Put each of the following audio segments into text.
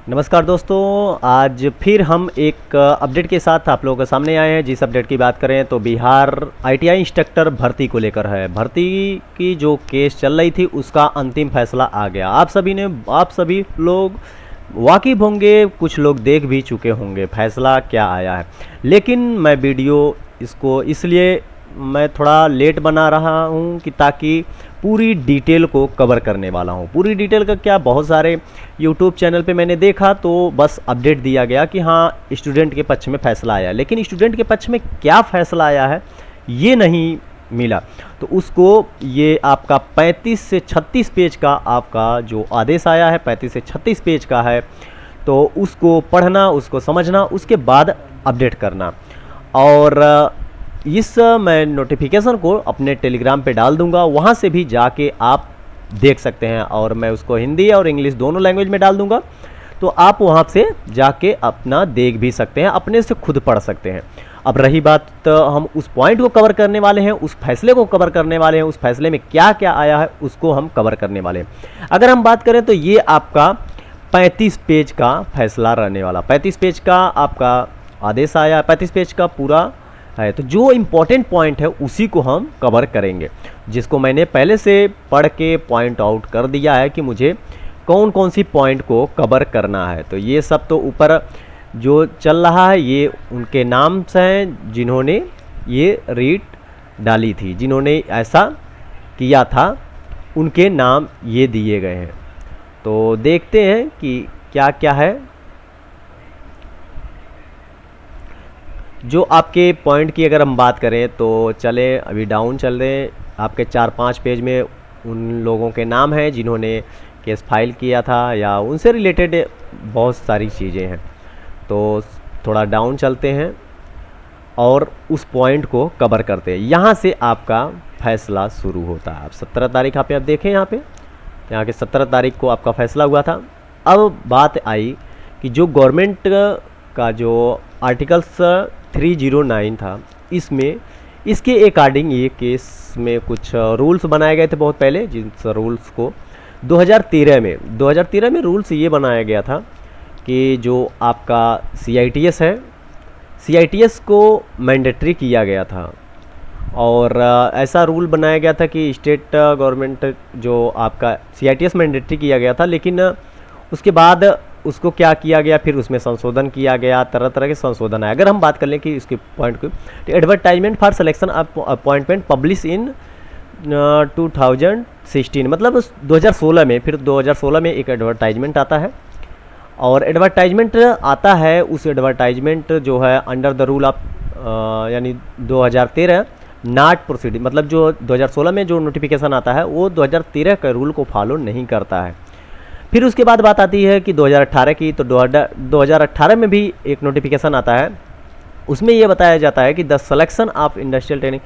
नमस्कार दोस्तों, आज फिर हम एक अपडेट के साथ आप लोगों के सामने आए हैं। जिस अपडेट की बात करें तो बिहार आईटीआई इंस्ट्रक्टर भर्ती को लेकर है। भर्ती की जो केस चल रही थी उसका अंतिम फैसला आ गया। आप सभी लोग वाकिफ होंगे, कुछ लोग देख भी चुके होंगे फैसला क्या आया है। लेकिन मैं वीडियो इसको इसलिए मैं थोड़ा लेट बना रहा हूँ कि ताकि पूरी डिटेल को कवर करने वाला हूँ। पूरी डिटेल का क्या, बहुत सारे यूट्यूब चैनल पे मैंने देखा तो बस अपडेट दिया गया कि हाँ स्टूडेंट के पक्ष में फ़ैसला आया, लेकिन स्टूडेंट के पक्ष में क्या फ़ैसला आया है ये नहीं मिला। तो उसको ये आपका 35 से 36 पेज का आपका जो आदेश आया है, 35 से 36 पेज का है, तो उसको पढ़ना, उसको समझना, उसके बाद अपडेट करना। और इस मैं नोटिफिकेशन को अपने टेलीग्राम पे डाल दूंगा, वहाँ से भी जाके आप देख सकते हैं। और मैं उसको हिंदी और इंग्लिश दोनों लैंग्वेज में डाल दूंगा, तो आप वहाँ से जाके अपना देख भी सकते हैं, अपने से खुद पढ़ सकते हैं। अब रही बात, तो हम उस पॉइंट को कवर करने वाले हैं, उस फैसले को कवर करने वाले हैं, उस फैसले में क्या क्या आया है उसको हम कवर करने वाले हैं। अगर हम बात करें तो ये आपका 35 पेज का फैसला रहने वाला, 35 पेज का आपका आदेश आया, 35 पेज का पूरा है। तो जो इम्पोर्टेंट पॉइंट है उसी को हम कवर करेंगे, जिसको मैंने पहले से पढ़ के पॉइंट आउट कर दिया है कि मुझे कौन कौन सी पॉइंट को कवर करना है। तो ये सब तो ऊपर जो चल रहा है ये उनके नाम से हैं जिन्होंने ये रीट डाली थी, जिन्होंने ऐसा किया था, उनके नाम ये दिए गए हैं। तो देखते हैं कि क्या क्या है। जो आपके पॉइंट की अगर हम बात करें तो चले अभी डाउन चल रहे हैं, आपके 4-5 पेज में उन लोगों के नाम हैं जिन्होंने केस फाइल किया था या उनसे रिलेटेड बहुत सारी चीज़ें हैं। तो थोड़ा डाउन चलते हैं और उस पॉइंट को कवर करते हैं। यहाँ से आपका फैसला शुरू होता है। अब 17 तारीख आप देखें, यहाँ के 17 तारीख को आपका फैसला हुआ था। अब बात आई कि जो गवर्नमेंट का जो आर्टिकल्स 309 था, इसमें इसके अकॉर्डिंग ये केस में कुछ रूल्स बनाए गए थे बहुत पहले, जिन रूल्स को 2013 में रूल्स ये बनाया गया था कि जो आपका CITS है, CITS को मैंडेटरी किया गया था। और ऐसा रूल बनाया गया था कि स्टेट गवर्नमेंट जो आपका CITS मैंडेटरी किया गया था, लेकिन उसके बाद उसको क्या किया गया, फिर उसमें संशोधन किया गया, तरह तरह के संशोधन आए। अगर हम बात कर लें कि इसके पॉइंट को, तो advertisement for selection appointment publish in 2016, मतलब 2016 में, फिर 2016 में एक एडवर्टाइजमेंट आता है। और एडवर्टाइजमेंट आता है, उस एडवर्टाइजमेंट जो है अंडर द रूल ऑफ यानी 2013 नॉट प्रोसीडिंग, मतलब जो 2016 में जो नोटिफिकेशन आता है वो 2013 के रूल को फॉलो नहीं करता है। फिर उसके बाद बात आती है कि 2018 की, तो 2018 में भी एक नोटिफिकेशन आता है। उसमें ये बताया जाता है कि the selection of industrial training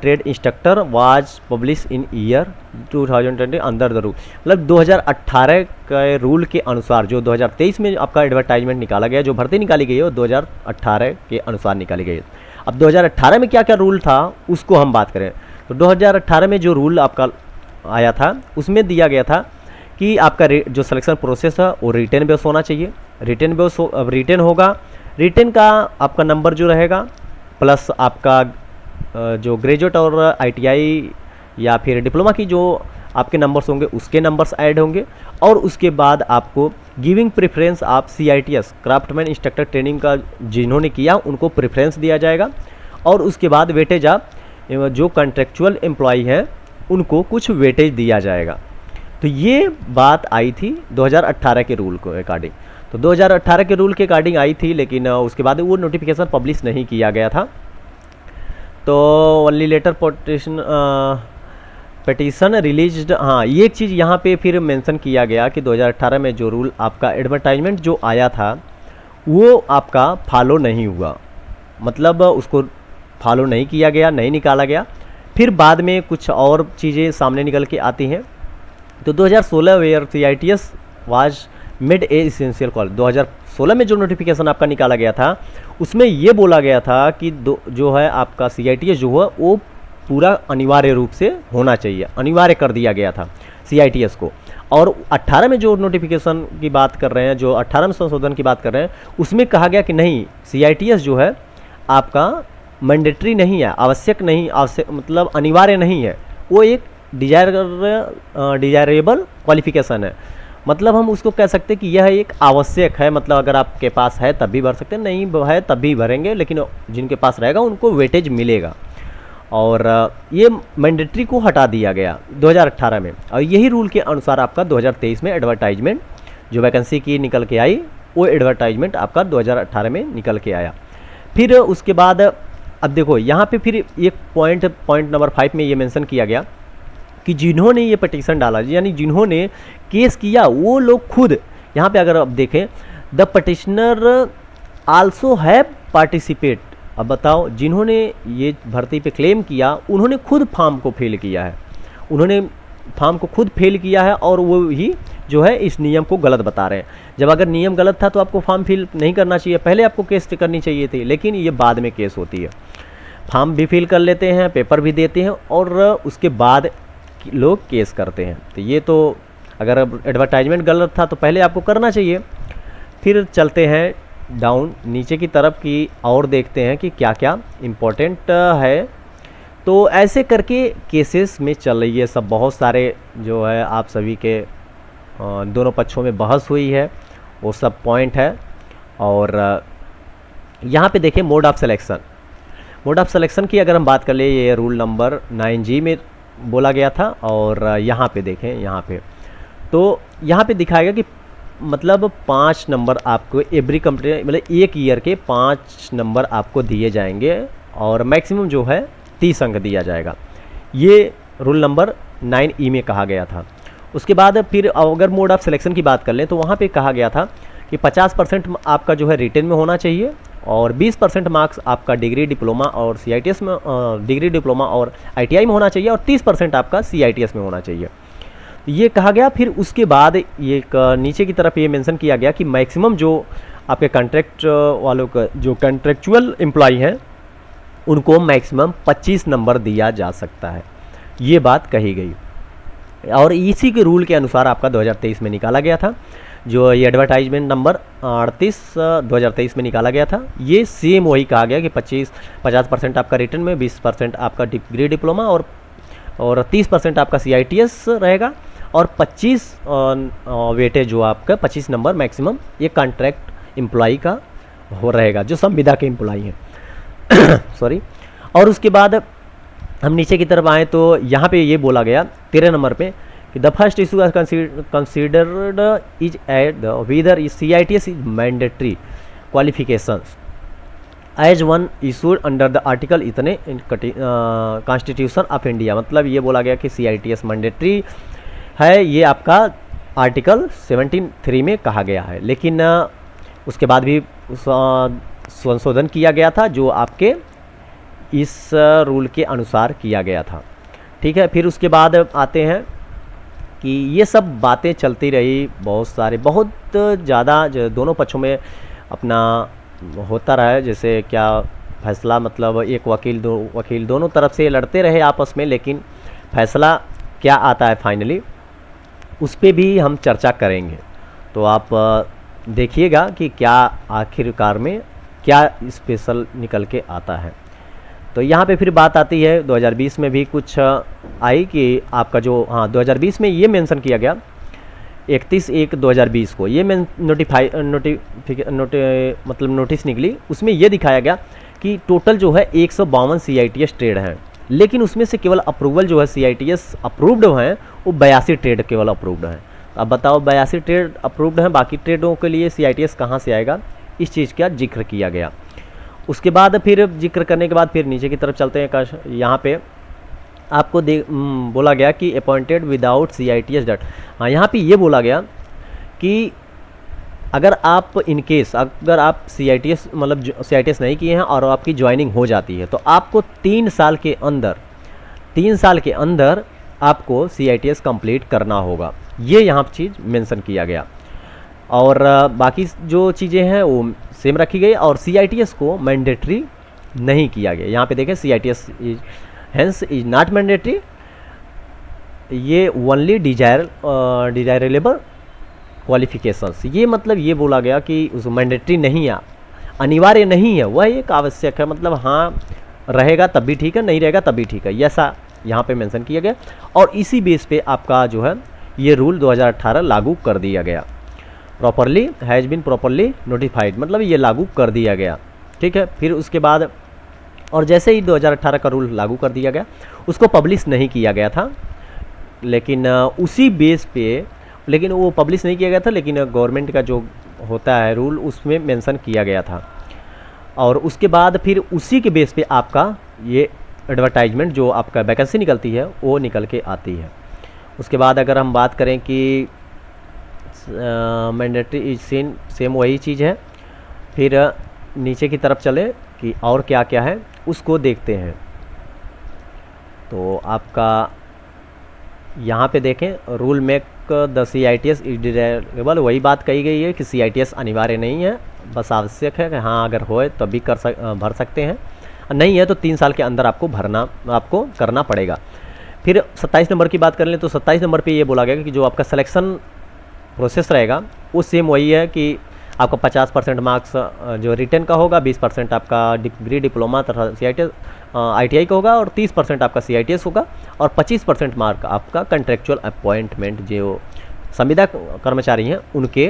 trade instructor was publish in year 2020 under the rule, मतलब 2018 के रूल के अनुसार। जो 2023 में आपका एडवर्टाइजमेंट निकाला गया, जो भर्ती निकाली गई है, वो 2018 के अनुसार निकाली गई है। अब 2018 में क्या क्या रूल था उसको हम बात करें तो 2018 में जो रूल आपका आया था उसमें दिया गया था कि आपका जो सिलेक्शन प्रोसेस है वो रिटन बेस होना चाहिए। रिटन बेस अब रिटन होगा, रिटन का आपका नंबर जो रहेगा प्लस आपका जो ग्रेजुएट और ITI या फिर डिप्लोमा की जो आपके नंबर्स होंगे उसके नंबर्स ऐड होंगे। और उसके बाद आपको गिविंग प्रेफरेंस आप CITS क्राफ्टमैन इंस्ट्रक्टर ट्रेनिंग का जिन्होंने किया उनको प्रेफरेंस दिया जाएगा। और उसके बाद वेटेज आप जो कॉन्ट्रेक्चुअल एम्प्लॉई हैं उनको कुछ वेटेज दिया जाएगा। तो ये बात आई थी 2018 के रूल को अकॉर्डिंग, तो 2018 के रूल के अकॉर्डिंग आई थी, लेकिन उसके बाद वो नोटिफिकेशन पब्लिश नहीं किया गया था। तो ओनली लेटर पिटीशन रिलीज्ड, हाँ ये एक चीज़ यहाँ पे फिर मेंशन किया गया कि 2018 में जो रूल आपका एडवर्टाइजमेंट जो आया था वो आपका फॉलो नहीं हुआ, मतलब उसको फॉलो नहीं किया गया, नहीं निकाला गया। फिर बाद में कुछ और चीज़ें सामने निकल के आती हैं। तो 2016 where CITS was made a essential call, 2016 में जो नोटिफिकेशन आपका निकाला गया था उसमें ये बोला गया था कि जो है आपका CITS जो है वो पूरा अनिवार्य रूप से होना चाहिए, अनिवार्य कर दिया गया था CITS को। और 18 में जो नोटिफिकेशन की बात कर रहे हैं, जो 18 में संशोधन की बात कर रहे हैं, उसमें कहा गया कि नहीं, CITS जो है आपका मैंडेटरी नहीं है, आवश्यक नहीं, आवश्यक मतलब अनिवार्य नहीं है, वो एक डिजायरेबल क्वालिफिकेशन है। मतलब हम उसको कह सकते हैं कि यह एक आवश्यक है, मतलब अगर आपके पास है तब भी भर सकते हैं, नहीं है तब भी भरेंगे, लेकिन जिनके पास रहेगा उनको वेटेज मिलेगा। और ये मैंडेटरी को हटा दिया गया 2018 में, और यही रूल के अनुसार आपका 2023 में एडवर्टाइजमेंट जो वैकेंसी की निकल के आई, वो एडवर्टाइजमेंट आपका 2018 में निकल के आया। फिर उसके बाद अब देखो यहाँ पे फिर एक पॉइंट नंबर 5 में ये मेंशन किया गया कि जिन्होंने ये पटिशन डाला, यानी जिन्होंने केस किया, वो लोग खुद, यहाँ पे अगर आप देखें, the petitioner also have participate. अब बताओ, जिन्होंने ये भर्ती पे क्लेम किया उन्होंने खुद फॉर्म को फिल किया है, उन्होंने फॉर्म को खुद फिल किया है, और वो ही जो है इस नियम को गलत बता रहे हैं। जब अगर नियम गलत था तो आपको फॉर्म फिल नहीं करना चाहिए, पहले आपको केस करनी चाहिए थी, लेकिन ये बाद में केस होती है। फॉर्म भी फिल कर लेते हैं, पेपर भी देते हैं, और उसके बाद लोग केस करते हैं। तो ये तो अगर एडवर्टाइजमेंट गलत था तो पहले आपको करना चाहिए। फिर चलते हैं डाउन नीचे की तरफ की और देखते हैं कि क्या क्या इम्पोर्टेंट है। तो ऐसे करके केसेस में चल रही है सब, बहुत सारे जो है आप सभी के दोनों पक्षों में बहस हुई है, वो सब पॉइंट है। और यहाँ पे देखें मोड ऑफ सिलेक्शन की अगर हम बात कर ले, ये रूल नंबर 9G में बोला गया था। और यहाँ पे देखें, यहाँ पे तो यहाँ पे दिखाएगा कि मतलब 5 नंबर आपको एवरी कंप्लीट, मतलब एक ईयर के 5 नंबर आपको दिए जाएंगे, और मैक्सिमम जो है 30 अंक दिया जाएगा। ये रूल नंबर 9E में कहा गया था। उसके बाद फिर अगर मोड ऑफ सिलेक्शन की बात कर लें तो वहाँ पे कहा गया था कि 50% आपका जो है रिटन में होना चाहिए, और 20% मार्क्स आपका डिग्री डिप्लोमा और CITS में, डिग्री डिप्लोमा और ITI में होना चाहिए, और 30% आपका CITS में होना चाहिए, ये कहा गया। फिर उसके बाद ये नीचे की तरफ ये मेंशन किया गया कि मैक्सिमम जो आपके कॉन्ट्रैक्ट वालों का, जो कॉन्ट्रैक्चुअल एम्प्लॉई हैं, उनको मैक्सिमम 25 नंबर दिया जा सकता है, ये बात कही गई। और इसी के रूल के अनुसार आपका 2023 में निकाला गया था, जो ये एडवर्टाइजमेंट नंबर 38 2023 में निकाला गया था। ये सेम वही कहा गया कि 50% आपका रिटन में, 20% आपका डिग्री डिप्लोमा और 30% आपका CITS रहेगा, और 25 वेटेज जो आपका 25 नंबर मैक्सिमम ये कॉन्ट्रैक्ट एम्प्लॉई का हो रहेगा, जो संविदा के एम्प्लॉई हैं सॉरी। और उसके बाद हम नीचे की तरफ आएँ तो यहाँ पे ये बोला गया 13 नंबर पे कि the first issue are considered is at the whether CITS is mandatory qualifications as one issued under the article इतने कॉन्स्टिट्यूशन ऑफ इंडिया। मतलब ये बोला गया कि CITS मैंडेटरी है, ये आपका आर्टिकल 17(3) में कहा गया है, लेकिन उसके बाद भी संशोधन किया गया था, जो आपके इस रूल के अनुसार किया गया था। ठीक है, फिर उसके बाद आते हैं कि ये सब बातें चलती रही, बहुत ज़्यादा दोनों पक्षों में अपना होता रहा है, जैसे क्या फैसला, मतलब एक वकील दो वकील दोनों तरफ से लड़ते रहे आपस में, लेकिन फैसला क्या आता है फाइनली, उस पर भी हम चर्चा करेंगे। तो आप देखिएगा कि क्या आखिरकार में क्या स्पेशल निकल के आता है। तो यहाँ पे फिर बात आती है 2020 में भी कुछ आई कि आपका जो 2020 में ये मेंशन किया गया 31/1/2020 को, ये मतलब नोटिस निकली, उसमें ये दिखाया गया कि टोटल जो है 152 CITS ट्रेड हैं, लेकिन उसमें से केवल अप्रूवल जो है CITS अप्रूव्ड हैं वो 82 ट्रेड केवल अप्रूव्ड हैं। अब बताओ 82 ट्रेड अप्रूव्ड हैं, बाकी ट्रेडों के लिए CITS कहाँ से आएगा, इस चीज़ का जिक्र किया गया। उसके बाद फिर जिक्र करने के बाद फिर नीचे की तरफ चलते हैं। यहाँ पे आपको बोला गया कि अपॉइंटेड विदाउट CITS डट, यहाँ पे ये बोला गया कि अगर आप इनकेस अगर आप CITS मतलब CITS नहीं किए हैं और आपकी ज्वाइनिंग हो जाती है, तो आपको 3 साल के अंदर आपको CITS कंप्लीट करना होगा, ये यहाँ चीज़ मेंशन किया गया। और बाकी जो चीज़ें हैं वो सेम रखी गई, और CITS को मैंडेटरी नहीं किया गया। यहाँ पे देखें CITS is hence is not mandatory ये ओनली डिजायरेबल क्वालिफिकेशंस, ये मतलब ये बोला गया कि उस मैंडेटरी नहीं है, अनिवार्य नहीं है, वह एक आवश्यक है, मतलब हाँ रहेगा तब भी ठीक है, नहीं रहेगा तब भी ठीक है, ऐसा यहाँ पे मेंशन किया गया। और इसी बेस पे आपका जो है ये रूल 2018 लागू कर दिया गया, properly has been properly notified, मतलब ये लागू कर दिया गया, ठीक है। फिर उसके बाद और जैसे ही 2018 का रूल लागू कर दिया गया, उसको पब्लिश नहीं किया गया था, लेकिन उसी बेस पे, लेकिन वो पब्लिश नहीं किया गया था, लेकिन गवर्नमेंट का जो होता है रूल उसमें मेंशन किया गया था। और उसके बाद फिर उसी के बेस पे आपका ये एडवर्टाइजमेंट जो आपका वैकेंसी निकलती है वो निकल के आती है। उसके बाद अगर हम बात करें कि मैंडेटरी सेम वही चीज़ है। फिर नीचे की तरफ चले कि और क्या क्या है उसको देखते हैं। तो आपका यहाँ पे देखें rule make the CITS is desirable, वही बात कही गई है कि CITS अनिवार्य नहीं है, बस आवश्यक है कि हाँ अगर होए तो भी भर सकते हैं, नहीं है तो 3 साल के अंदर आपको करना पड़ेगा। फिर 27 नंबर की बात कर लें तो 27 नंबर पे ये बोला गया कि जो आपका सिलेक्शन प्रोसेस रहेगा वो सेम वही है कि आपका 50% मार्क्स जो रिटन का होगा, 20% आपका डिग्री डिप्लोमा तथा ITI का होगा, और 30% आपका CITS होगा, और 25% मार्क आपका कंट्रेक्चुअल अपॉइंटमेंट जो संविदा कर्मचारी हैं उनके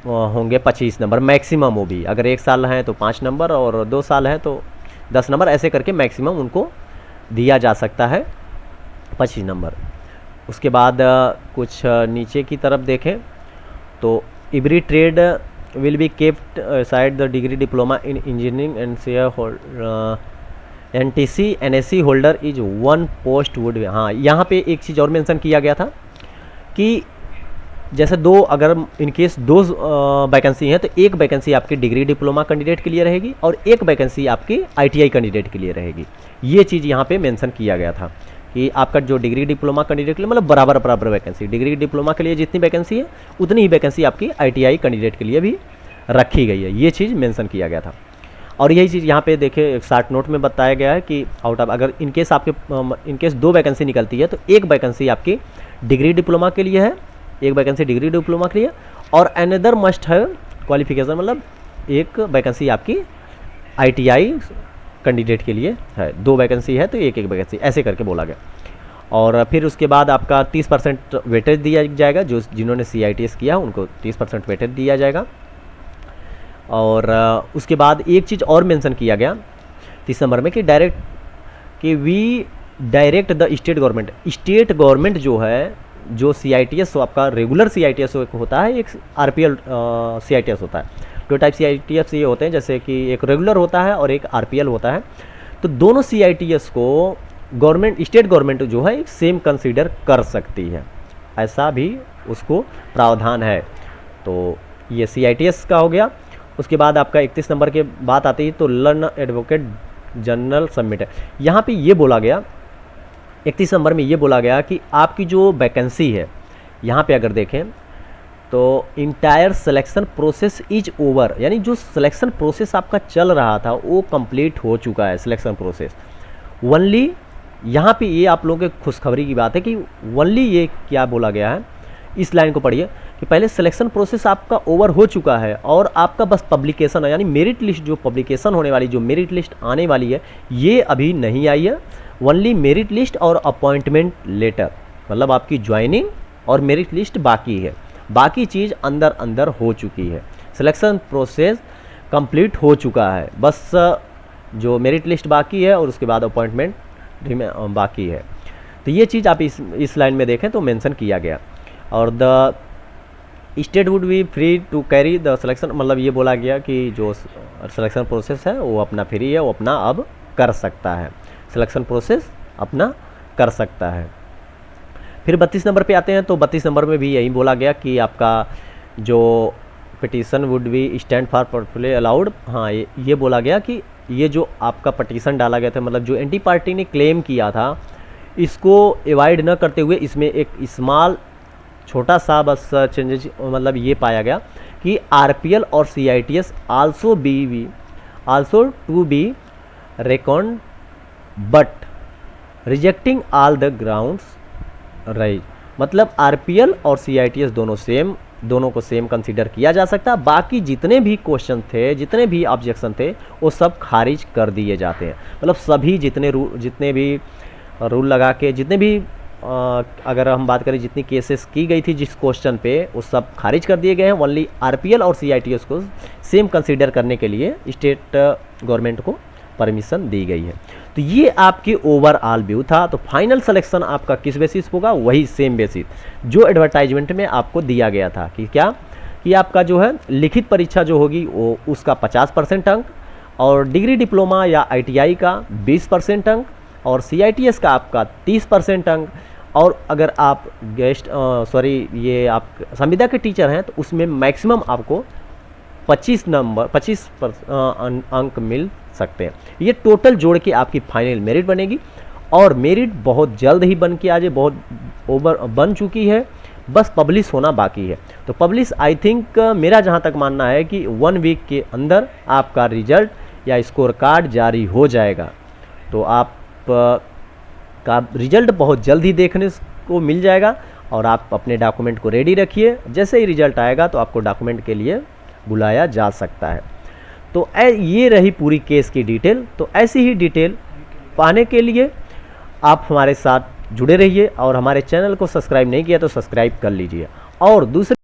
होंगे 25 नंबर मैक्सिमम। वो भी अगर 1 साल हैं तो 5 नंबर और 2 साल हैं तो 10 नंबर, ऐसे करके मैक्सिमम उनको दिया जा सकता है 25 नंबर। उसके बाद कुछ नीचे की तरफ देखें तो every trade will be kept side the degree diploma in engineering and NTC NSC holder is 1 post would. हाँ, यहाँ पे एक चीज़ और मेंशन किया गया था कि जैसे अगर इनकेस 2 वैकेंसी हैं तो एक वैकेंसी आपकी डिग्री डिप्लोमा कैंडिडेट के लिए रहेगी और एक वैकेंसी आपकी ITI कैंडिडेट के लिए रहेगी। ये चीज़ यहाँ पे मेंशन किया गया था कि आपका जो डिग्री डिप्लोमा कैंडिडेट के लिए मतलब बराबर वैकेंसी, डिग्री डिप्लोमा के लिए जितनी वैकेंसी है उतनी ही वैकेंसी आपकी ITI कैंडिडेट के लिए भी रखी गई है, ये चीज़ मेंशन किया गया था। और यही चीज़ यहाँ पे देखिए एक शार्ट नोट में बताया गया है कि आउट ऑफ अगर इनकेस आपके इनकेस 2 वैकेंसी निकलती है तो एक वैकेंसी आपकी डिग्री डिप्लोमा के लिए है, एक वैकेंसी डिग्री डिप्लोमा के लिए, और अनदर मस्ट है क्वालिफिकेशन, मतलब एक वैकेंसी आपकी ITI कैंडिडेट के लिए है, 2 वैकेंसी है तो एक वैकेंसी, ऐसे करके बोला गया। और फिर उसके बाद आपका 30% वेटेज दिया जाएगा, जिन्होंने CITS किया उनको 30% वेटेज दिया जाएगा। और उसके बाद एक चीज़ और मेंशन किया गया 30 नंबर में कि we direct the state government जो है, जो CITS आपका रेगुलर CITS होता है, एक RPL CITS होता है। 2 टाइप CITS ये होते हैं, जैसे कि एक रेगुलर होता है और एक RPL होता है। तो दोनों CITS को स्टेट गवर्नमेंट जो है एक सेम कंसीडर कर सकती है, ऐसा भी उसको प्रावधान है। तो ये CITS का हो गया। उसके बाद आपका 31 नंबर के बात आती है तो लर्न एडवोकेट जनरल सबमिट है। यहाँ पे ये बोला गया 31 नंबर में ये बोला गया कि आपकी जो वैकेंसी है यहाँ पे अगर देखें तो entire selection process is over, यानी जो सिलेक्शन प्रोसेस आपका चल रहा था वो कंप्लीट हो चुका है सिलेक्शन प्रोसेस। ओनली यहाँ पे ये आप लोगों के खुशखबरी की बात है कि ओनली ये क्या बोला गया है, इस लाइन को पढ़िए कि पहले सिलेक्शन प्रोसेस आपका ओवर हो चुका है और आपका बस पब्लिकेशन है, यानी मेरिट लिस्ट जो पब्लिकेशन होने वाली, जो मेरिट लिस्ट आने वाली है ये अभी नहीं आई है। ओनली मेरिट लिस्ट और अपॉइंटमेंट लेटर, मतलब आपकी ज्वाइनिंग और मेरिट लिस्ट बाकी है, बाकी चीज़ अंदर हो चुकी है। सिलेक्शन प्रोसेस कंप्लीट हो चुका है, बस जो मेरिट लिस्ट बाकी है और उसके बाद अपॉइंटमेंट बाकी है। तो ये चीज़ आप इस लाइन में देखें तो मेंशन किया गया। और the state would be free to carry the selection, मतलब ये बोला गया कि जो सिलेक्शन प्रोसेस है वो अपना फ्री है, वो अपना अब कर सकता है, सिलेक्शन प्रोसेस अपना कर सकता है। फिर 32 नंबर पे आते हैं तो 32 नंबर में भी यही बोला गया कि आपका जो petition would be stand for portfolio allowed. हाँ, ये बोला गया कि ये जो आपका पटिशन डाला गया था, मतलब जो एंटी पार्टी ने क्लेम किया था, इसको एवॉइड न करते हुए इसमें एक स्मॉल छोटा सा बस चेंजेस, मतलब ये पाया गया कि RPL और CITS also to be record but rejecting all the grounds right, मतलब आरपीएल और सीआईटीएस दोनों को सेम कंसीडर किया जा सकता है। बाकी जितने भी क्वेश्चन थे, जितने भी ऑब्जेक्शन थे, वो सब खारिज कर दिए जाते हैं। मतलब सभी जितने भी रूल लगा के, जितने भी अगर हम बात करें जितनी केसेस की गई थी जिस क्वेश्चन पे, वो सब खारिज कर दिए गए हैं। ओनली आरपीएल और सीआईटीएस को सेम कंसीडर करने के लिए स्टेट गवर्नमेंट को परमिशन दी गई है। तो ये आपकी ओवरऑल व्यू था। तो फाइनल सिलेक्शन आपका किस बेसिस होगा, वही सेम बेसिस जो एडवर्टाइजमेंट में आपको दिया गया था कि क्या कि आपका जो है लिखित परीक्षा जो होगी वो उसका 50% अंक, और डिग्री डिप्लोमा या आईटीआई का 20% अंक, और सीआईटीएस का आपका 30% अंक। और अगर आप ये आप संविदा के टीचर हैं तो उसमें मैक्सिमम आपको 25 अंक मिल सकते हैं। ये टोटल जोड़ के आपकी फाइनल मेरिट बनेगी, और मेरिट बहुत जल्द ही बन के आ जाए, बहुत बन चुकी है, बस पब्लिश होना बाकी है। तो पब्लिश आई थिंक मेरा जहां तक मानना है कि 1 वीक के अंदर आपका रिजल्ट या स्कोर कार्ड जारी हो जाएगा। तो आप का रिजल्ट बहुत जल्द ही देखने को मिल जाएगा, और आप अपने डॉक्यूमेंट को रेडी रखिए। जैसे ही रिजल्ट आएगा तो आपको डॉक्यूमेंट के लिए बुलाया जा सकता है। तो ये रही पूरी केस की डिटेल। तो ऐसी ही डिटेल पाने के लिए आप हमारे साथ जुड़े रहिए, और हमारे चैनल को सब्सक्राइब नहीं किया तो सब्सक्राइब कर लीजिए। और दूसरे